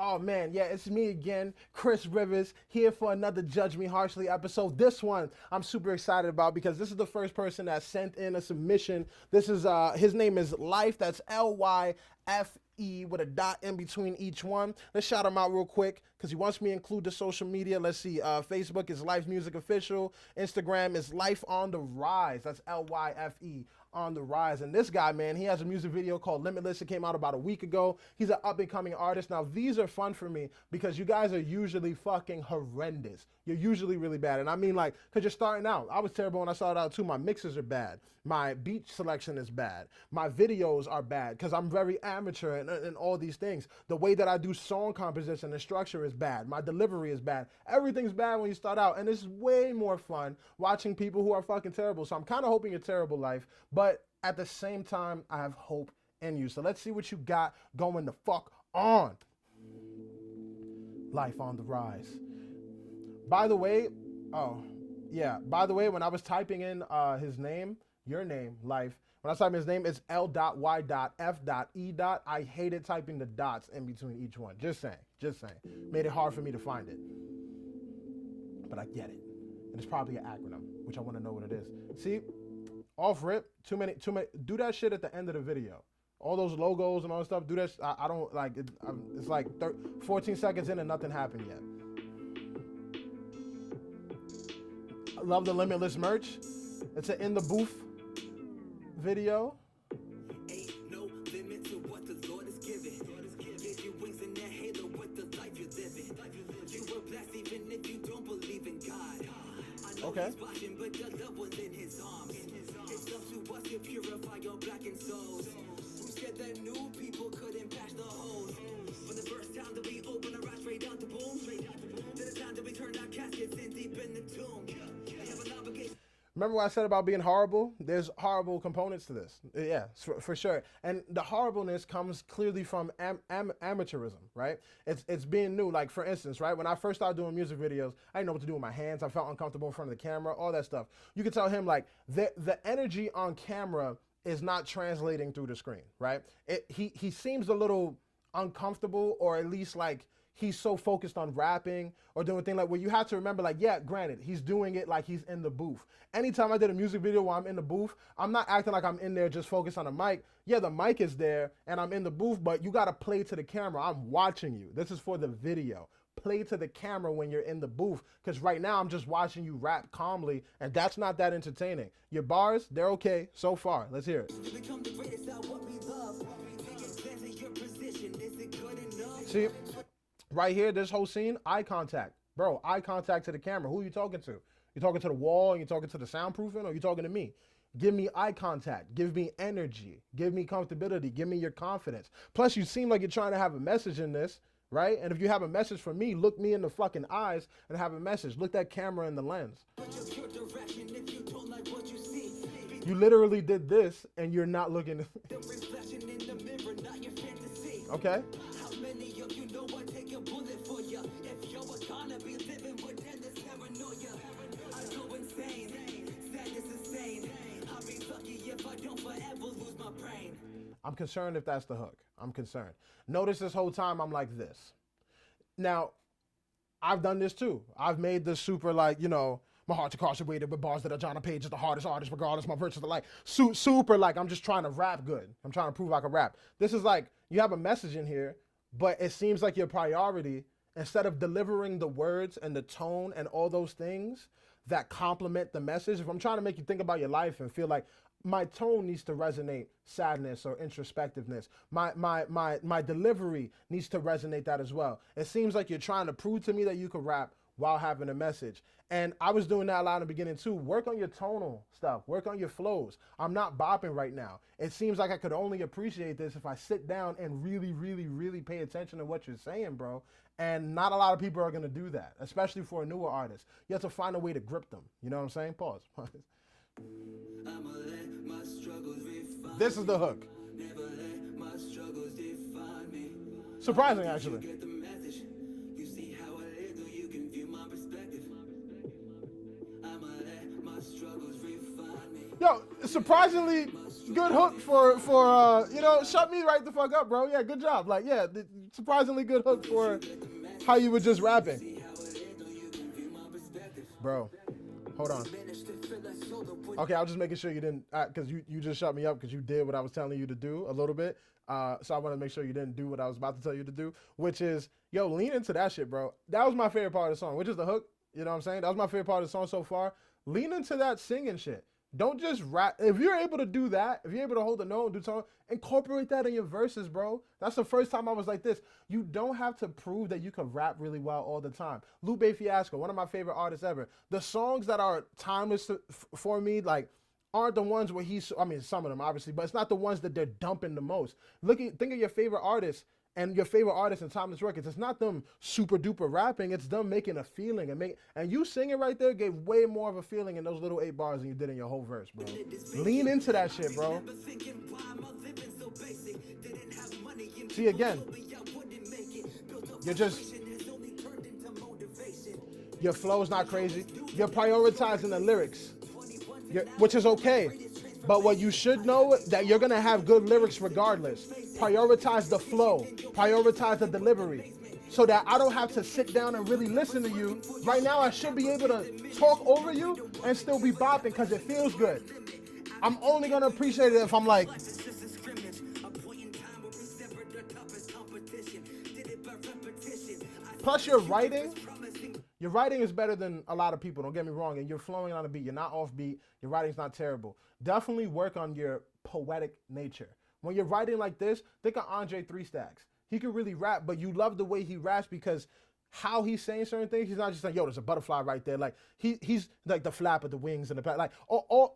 Oh man, yeah, it's me again, Chris Rivers, here for another Judge Me Harshly episode. This one I'm super excited about because this is the first person that sent in a submission. This is his name is L.Y.F E, that's L.Y.F.E with a dot in between each one. Let's shout him out real quick because he wants me to include the social media. Let's see, Facebook is L.Y.F E Music Official, Instagram is L.Y.F E on the Rise. That's L.Y.F.E on the rise. And this guy, man, he has a music video called Limitless. It came out about a week ago. He's an up and coming artist. Now, these are fun for me because you guys are usually fucking horrendous. You're usually really bad. And I mean, like, because you're starting out. I was terrible when I started out too. My mixes are bad. My beat selection is bad. My videos are bad because I'm very amateur and all these things. The way that I do song composition and structure is bad. My delivery is bad. Everything's bad when you start out. And it's way more fun watching people who are fucking terrible. So I'm kind of hoping you're terrible, L.Y.F E. But at the same time, I have hope in you. So let's see what you got going the fuck on. L.Y.F E on the rise. By the way, by the way, when I was typing in his name, your name, L.Y.F E, when I was typing his name, it's L.Y.F.E. I hated typing the dots in between each one. Just saying. Made it hard for me to find it. But I get it. And it's probably an acronym, which I want to know what it is. See? Off rip, too many. Do that shit at the end of the video. All those logos and all that stuff. Do that. I don't like it. It's like 14 seconds in and nothing happened yet. I love the Limitless merch. It's an in the booth video. Ain't no limit to what the Lord is giving. Gave you wings in that halo with the life you're living. You were blessed even if you don't believe in God. I know Okay. He's watching, but the loved one's in His arms. It's up to us to purify your blackened souls. Who said that new people couldn't patch the holes? For the first time that we open our eyes straight out the womb. Then the time that we turn our caskets in deep in the tomb. I have an obligation. Remember what I said about being horrible? There's horrible components to this. Yeah, for sure. And the horribleness comes clearly from amateurism, right? It's being new. Like, for instance, right, when I first started doing music videos, I didn't know what to do with my hands. I felt uncomfortable in front of the camera, all that stuff. You could tell him, like, the energy on camera is not translating through the screen, right? He seems a little uncomfortable, or at least, like, he's so focused on rapping or doing things like where you have to remember, like, yeah, granted, he's doing it like he's in the booth. Anytime I did a music video while I'm in the booth, I'm not acting like I'm in there just focused on the mic. Yeah, the mic is there and I'm in the booth, but you got to play to the camera. I'm watching you. This is for the video. Play to the camera when you're in the booth, because right now I'm just watching you rap calmly, and that's not that entertaining. Your bars, they're okay so far. Let's hear it. You become the greatest at what we love. Advancing your position, is it good enough? See, right here, this whole scene, eye contact. Bro, eye contact to the camera. Who are you talking to? You talking to the wall? You talking to the soundproofing? Or you talking to me? Give me eye contact. Give me energy. Give me comfortability. Give me your confidence. Plus, you seem like you're trying to have a message in this, right? And if you have a message for me, look me in the fucking eyes and have a message. Look that camera in the lens. You literally did this and you're not looking. Okay? How many of you know I take a bullet for you? If you're gonna be living within this paranoia, I go insane. Sadness insane. I'll be lucky if I don't forever lose my brain. I'm concerned if that's the hook. I'm concerned. Notice this whole time I'm like this. Now, I've done this too. I've made this super, like, you know, my heart's incarcerated with bars that are Johnny Page is the hardest artist, regardless my verses are like super, like, I'm just trying to rap good. I'm trying to prove I can rap. This is like, you have a message in here, but it seems like your priority, instead of delivering the words and the tone and all those things that complement the message, if I'm trying to make you think about your life and feel like my tone needs to resonate sadness or introspectiveness, my delivery needs to resonate that as well. It seems like you're trying to prove to me that you can rap while having a message. And I was doing that a lot in the beginning too. Work on your tonal stuff. Work on your flows. I'm not bopping right now. It seems like I could only appreciate this if I sit down and really pay attention to what you're saying, bro. And not a lot of people are going to do that, especially for a newer artist. You have to find a way to grip them. You know what I'm saying? Pause. I'ma let my struggles refine. This is the hook. Never let my struggles define me. Surprising, actually. Get the message. You see how I live, though you can view my perspective. I'ma let my struggles refine me. Yo, surprisingly, good hook for you know, shut me right the fuck up, bro. Yeah, good job. Like, yeah, surprisingly good hook for how you were just rapping. Bro, hold on. Okay, I was just making sure you didn't, because you just shut me up because you did what I was telling you to do a little bit. So I want to make sure you didn't do what I was about to tell you to do, which is, yo, lean into that shit, bro. That was my favorite part of the song, which is the hook. You know what I'm saying? That was my favorite part of the song so far. Lean into that singing shit. Don't just rap. If you're able to do that, if you're able to hold the note and do something, incorporate that in your verses, bro. That's the first time I was like this. You don't have to prove that you can rap really well all the time. Lupe Fiasco, one of my favorite artists ever. The songs that are timeless for me, like, aren't the ones where he's, I mean, some of them obviously, but it's not the ones that they're dumping the most. Think of your favorite artists and your favorite artists in timeless records. It's not them super duper rapping, it's them making a feeling and you singing right there gave way more of a feeling in those little 8 bars than you did in your whole verse, bro. Lean into that shit, bro. See, again, your flow is not crazy. You're prioritizing the lyrics, which is okay. But what you should know, that you're going to have good lyrics regardless. Prioritize the flow. Prioritize the delivery. So that I don't have to sit down and really listen to you. Right now, I should be able to talk over you and still be bopping because it feels good. I'm only going to appreciate it if I'm like... Plus, your writing is better than a lot of people, don't get me wrong, and you're flowing on a beat. You're not off beat. Your writing's not terrible. Definitely work on your poetic nature. When you're writing like this, think of Andre 3 Stacks. He can really rap, but you love the way he raps because how he's saying certain things, he's not just like, yo, there's a butterfly right there. Like, he's like the flap of the wings and the back. Like,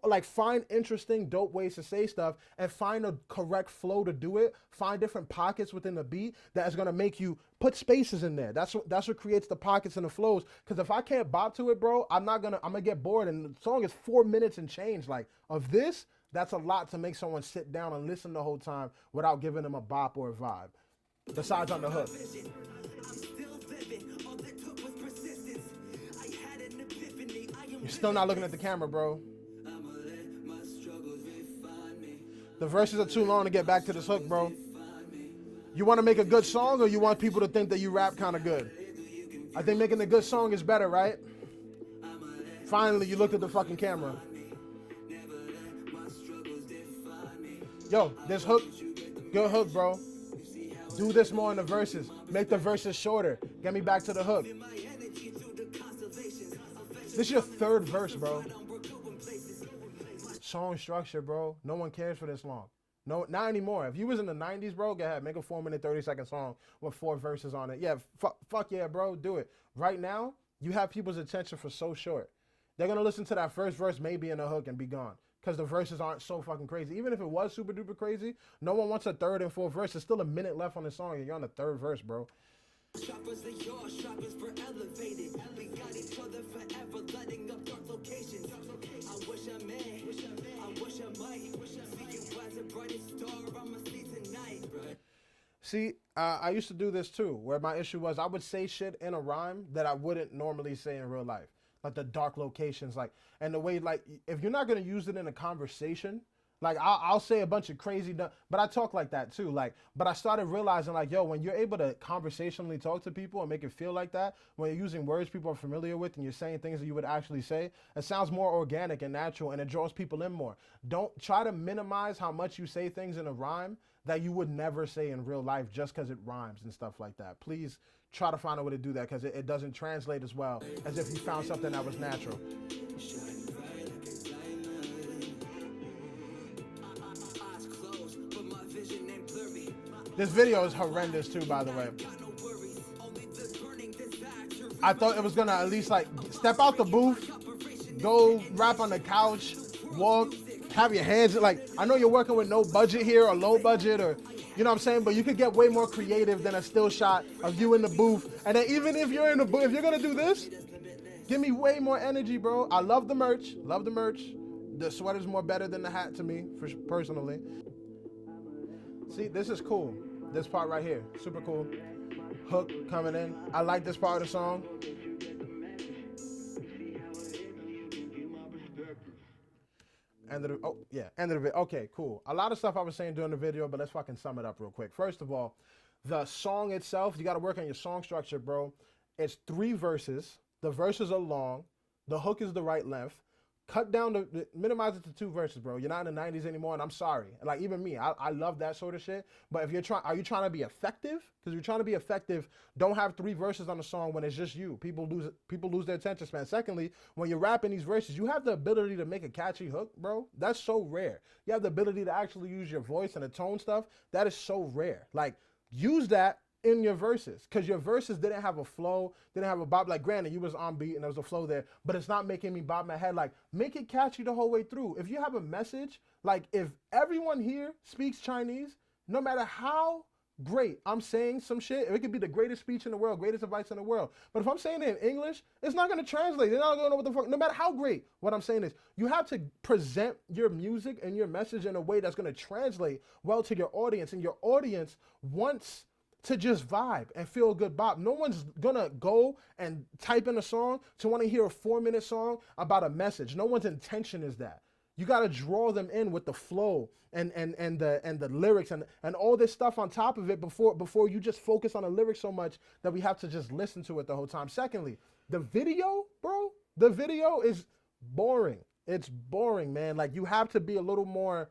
like, find interesting, dope ways to say stuff and find a correct flow to do it. Find different pockets within the beat that is going to make you put spaces in there. That's what creates the pockets and the flows. Because if I can't bop to it, bro, I'm going to get bored. And the song is 4 minutes and change. Like, of this, that's a lot to make someone sit down and listen the whole time without giving them a bop or a vibe. Besides on the hook. You're still not looking at the camera, bro. The verses are too long to get back to this hook, bro. You want to make a good song or you want people to think that you rap kind of good? I think making a good song is better, right? Finally, you looked at the fucking camera. Yo, this hook, good hook, bro. Do this more in the verses. Make the verses shorter. Get me back to the hook. This is your 3rd verse, bro. Song structure, bro. No one cares for this long. No, not anymore. If you was in the 90s, bro, go ahead. Make a 4-minute, 30-second song with 4 verses on it. Yeah, fuck yeah, bro. Do it. Right now, you have people's attention for so short. They're going to listen to that first verse maybe in a hook and be gone. Because the verses aren't so fucking crazy. Even if it was super duper crazy, no one wants a 3rd and 4th verse. There's still a minute left on the song and you're on the 3rd verse, bro. Shoppers they are, shoppers for elevated. We got each other forever, lighting up dark locations. I wish I may, I wish I might. See you as the brightest star I'ma see tonight. See, I used to do this too, where my issue was I would say shit in a rhyme that I wouldn't normally say in real life. Like the dark locations, like, and the way, like, if you're not gonna use it in a conversation, like, I'll say a bunch of crazy, but I talk like that too. Like, but I started realizing, like, yo, when you're able to conversationally talk to people and make it feel like that, when you're using words people are familiar with and you're saying things that you would actually say, it sounds more organic and natural and it draws people in more. Don't try to minimize how much you say things in a rhyme that you would never say in real life just because it rhymes and stuff like that. Please try to find a way to do that because it doesn't translate as well as if you found something that was natural. This video is horrendous too, by the way. I thought it was gonna at least like step out the booth, go rap on the couch, walk, have your hands, like, I know you're working with no budget here or low budget or, you know what I'm saying, but you could get way more creative than a still shot of you in the booth. And then even if you're in the booth, if you're gonna do this, give me way more energy, bro. I love the merch, love the merch. The sweater's more better than the hat to me, personally. See, this is cool. This part right here, super cool. Hook coming in. I like this part of the song. End of the, oh yeah, end of the video. Okay, cool. A lot of stuff I was saying during the video, but let's fucking sum it up real quick. First of all, the song itself, you got to work on your song structure, bro. It's 3 verses. The verses are long. The hook is the right length. Cut down minimize it to 2 verses, bro. You're not in the 90s anymore, and I'm sorry. Like, even me, I love that sort of shit. But if you're are you trying to be effective? Because if you're trying to be effective, don't have 3 verses on the song when it's just you. People lose their attention span. Secondly, when you're rapping these verses, you have the ability to make a catchy hook, bro. That's so rare. You have the ability to actually use your voice and the tone stuff. That is so rare. Like, use that in your verses, because your verses didn't have a flow, didn't have a bop. Like, granted, you was on beat and there was a flow there, but it's not making me bob my head. Like, make it catchy the whole way through. If you have a message, like, if everyone here speaks Chinese, no matter how great I'm saying some shit, it could be the greatest speech in the world, greatest advice in the world, but if I'm saying it in English, it's not going to translate. They're not going to know what the fuck. No matter how great what I'm saying is, you have to present your music and your message in a way that's going to translate well to your audience, and your audience wants to just vibe and feel a good bop. No one's gonna go and type in a song to want to hear a 4-minute song about a message. No one's intention is that. You gotta draw them in with the flow and the lyrics and all this stuff on top of it before you just focus on the lyrics so much that we have to just listen to it the whole time. Secondly, the video, bro, the video is boring. It's boring, man. Like, you have to be a little more,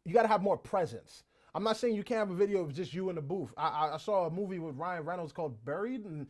you gotta have more presence. I'm not saying you can't have a video of just you in the booth. I saw a movie with Ryan Reynolds called Buried, and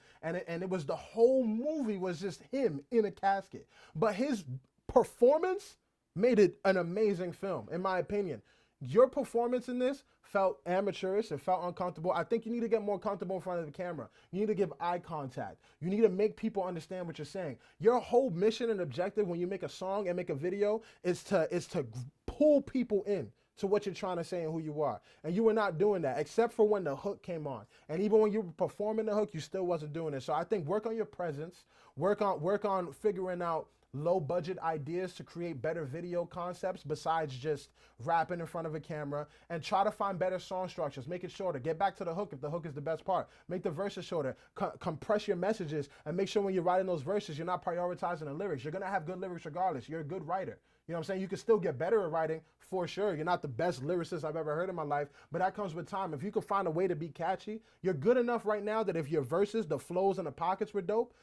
it was, the whole movie was just him in a casket. But his performance made it an amazing film, in my opinion. Your performance in this felt amateurish. It felt uncomfortable. I think you need to get more comfortable in front of the camera. You need to give eye contact. You need to make people understand what you're saying. Your whole mission and objective when you make a song and make a video is to pull people in to what you're trying to say and who you are. And you were not doing that, except for when the hook came on. And even when you were performing the hook, you still wasn't doing it. So I think work on your presence, work on figuring out low budget ideas to create better video concepts besides just rapping in front of a camera, and try to find better song structures. Make it shorter. Get back to the hook if the hook is the best part. Make the verses shorter. Compress your messages, and make sure when you're writing those verses, you're not prioritizing the lyrics. You're gonna have good lyrics regardless. You're a good writer. You know what I'm saying? You can still get better at writing, for sure. You're not the best lyricist I've ever heard in my life, but that comes with time. If you can find a way to be catchy, you're good enough right now that if your verses, the flows, and the pockets were dope,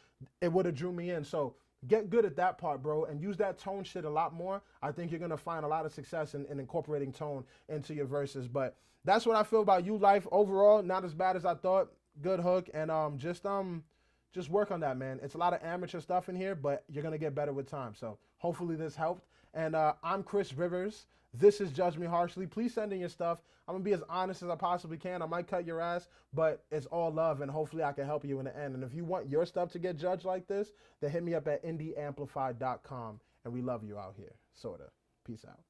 it would have drew me in. So get good at that part, bro, and use that tone shit a lot more. I think you're going to find a lot of success in incorporating tone into your verses. But that's what I feel about you, Life. Overall, not as bad as I thought. Good hook, and just work on that, man. It's a lot of amateur stuff in here, but you're going to get better with time. So hopefully this helped. And I'm Chris Rivers. This is Judge Me Harshly. Please send in your stuff. I'm going to be as honest as I possibly can. I might cut your ass, but it's all love, and hopefully I can help you in the end. And if you want your stuff to get judged like this, then hit me up at IndieAmplify.com. And we love you out here. Sorta. Peace out.